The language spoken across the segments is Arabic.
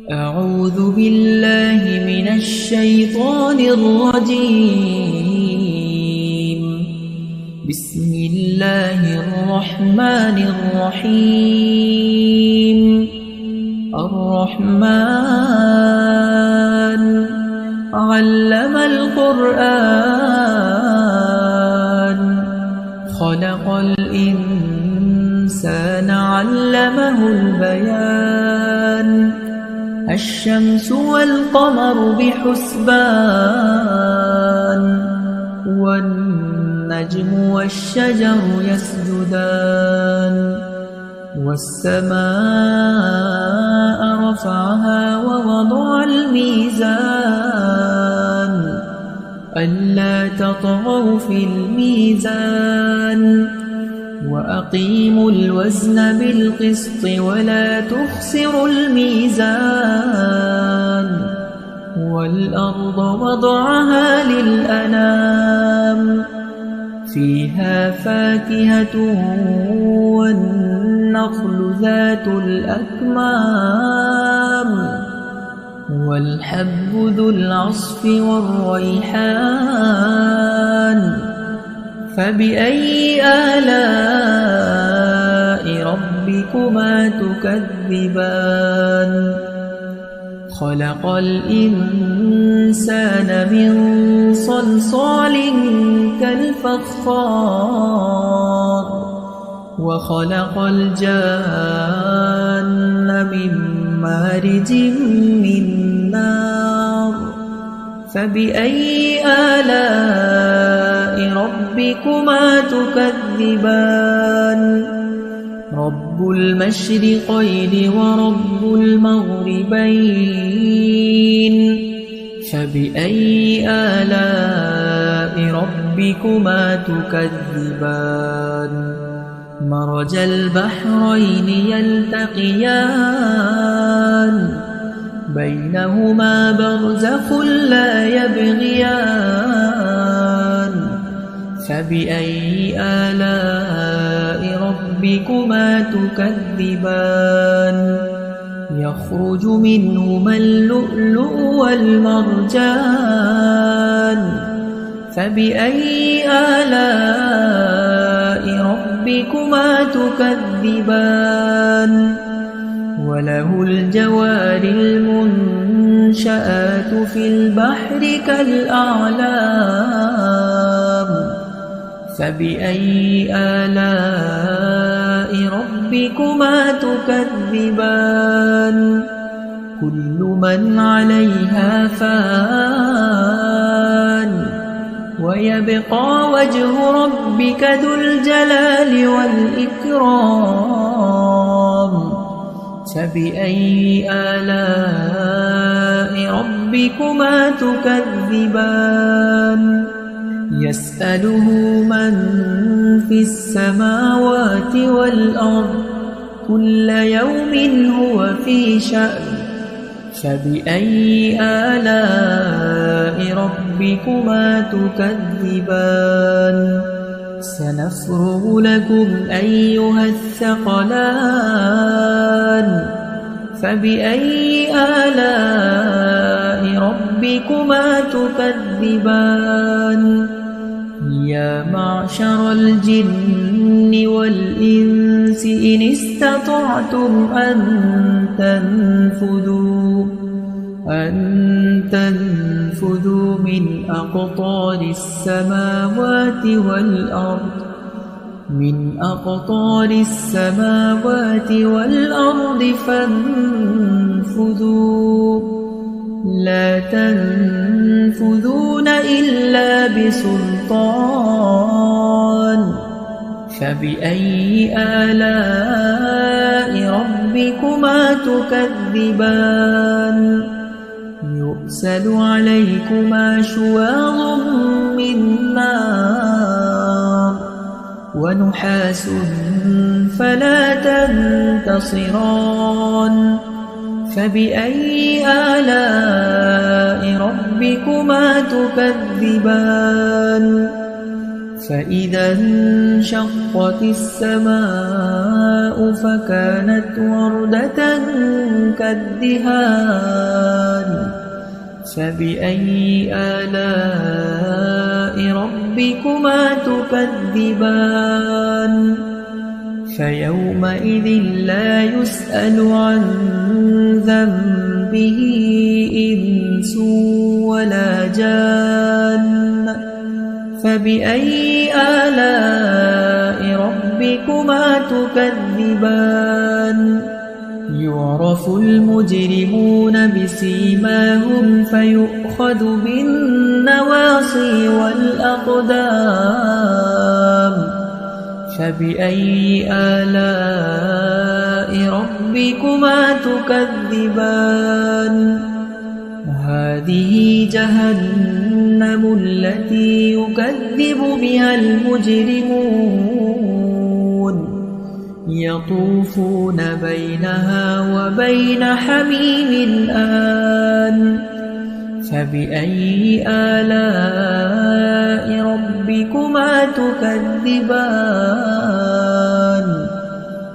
أعوذ بالله من الشيطان الرجيم. بسم الله الرحمن الرحيم. الرحمن علم القرآن خلق الإنسان علمه البيان الشمس والقمر بحسبان والنجم والشجر يسجدان والسماء رفعها ووضع الميزان ألا تطغوا في الميزان وأقيموا الوزن بالقسط ولا تخسروا الميزان والأرض وضعها للأنام فيها فاكهة والنخل ذات الأكمام والحب ذو العصف والريحان فبأي آلاء ربكما تكذبان خلق الإنسان من صلصال كالفخار وخلق الجان من مارج من نار فبأي آلاء ربكما تكذبان رب المشرقين ورب المغربين فبأي آلاء ربكما تكذبان مرج البحرين يلتقيان بينهما برزخ لا يبغيان فبأي آلاء ربكما تكذبان يخرج منهما اللؤلؤ والمرجان فبأي آلاء ربكما تكذبان وله الجوار المنشآت في البحر كالأعلام فبأي آلاء ربكما تكذبان كل من عليها فان ويبقى وجه ربك ذو الجلال والإكرام فبأي آلاء ربكما تكذبان يسأله من في السماوات والأرض كل يوم هو في شأن فبأي آلاء ربكما تكذبان سنفرغ لكم أيها الثقلان فبأي آلاء ربكما تكذبان يا معشر الجن والإنس إن استطعتم أن تنفذوا من أقطار السماوات والأرض فانفذوا لا تنفذون إلا بسلطان فبأي آلاء ربكما تكذبان يرسل عليكما شواظ من نار ونحاس فلا تنتصران فبأي آلاء ربكما تكذبان فإذا انشقت السماء فكانت وردة كالدهان فبأي آلاء ربكما تكذبان فيومئذ لا يسأل عن ذنبه إنس ولا جان فبأي آلاء ربكما تكذبان يعرف المجرمون بسيماهم فيؤخذ بالنواصي والأقدام فبأي آلاء ربكما تكذبان هذه جهنم التي يكذب بها المجرمون يطوفون بينها وبين حميم آن فبأي آلاء ربكما تكذبان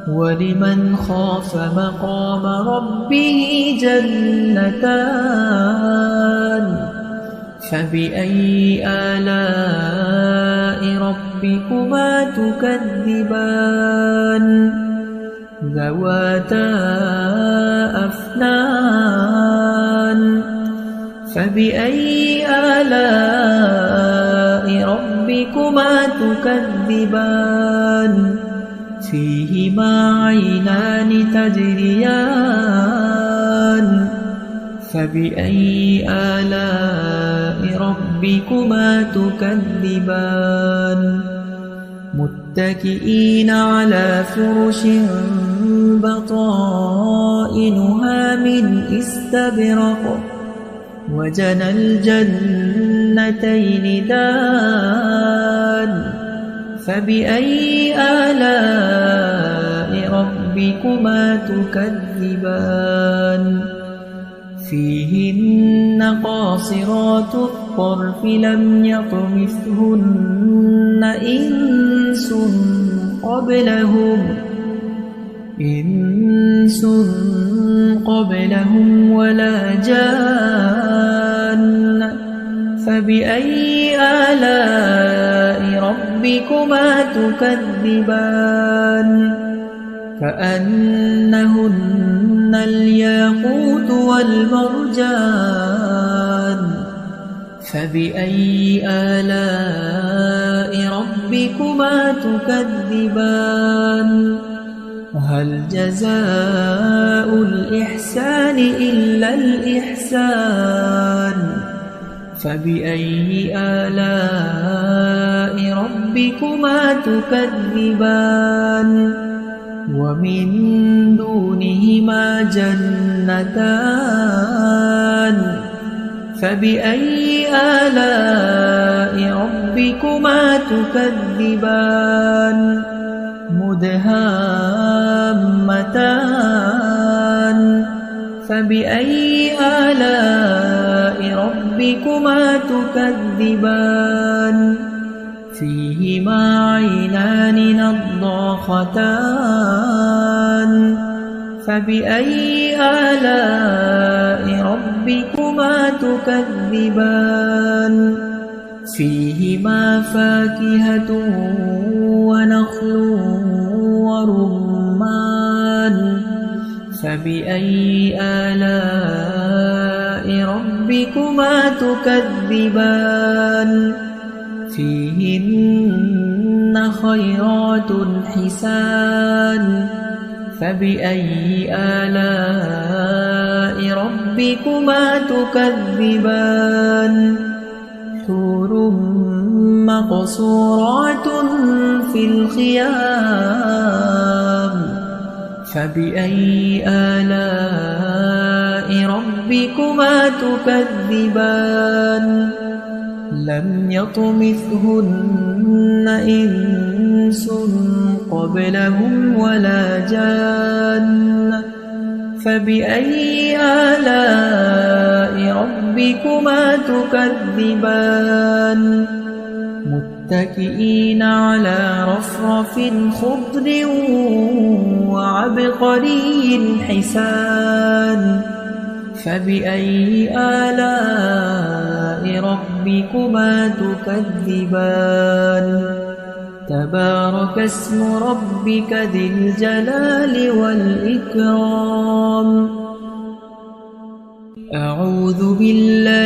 ولمن خاف مقام ربه جنتان فبأي آلاء ربكما تكذبان ذواتا أفنان فبأي آلاء ربكما تكذبان فيهما عينان تجريان فبأي آلاء ربكما تكذبان متكئين على فرش بطائنها من استبرق وجنى الجنتين دان فبأي آلاء ربكما تكذبان فيهن قاصرات الطرف لم يطمثهن إنس قبلهم ولا جان فبأي آلاء ربكما تكذبان كأنهن الياقوت والمرجان فبأي آلاء ربكما تكذبان هل جزاء الإحسان إلا الإحسان فبأي آلاء ربكما تكذبان ومن دونهما جنتان فبأي آلاء ربكما تكذبان مدهامتان فبأي آلاء ربكما تكذبان فيهما عينان نضاختان فبأي آلاء ربكما تكذبان فيهما فاكهة ونخل ورمان فبأي آلاء ربكما تكذبان فيهن خيرات حسان فبأي آلاء ربكما تكذبان حور مقصورات في الخيام فبأي آلاء ربكما تكذبان لم يطمثهن إنس قبلهم ولا جان فبأي آلاء ربكما تكذبان متكئين على رفرف خضر وعبقري حسان فبأي آلاء ربكما تكذبان تبارك اسم ربك ذي الجلال والإكرام أعوذ بالله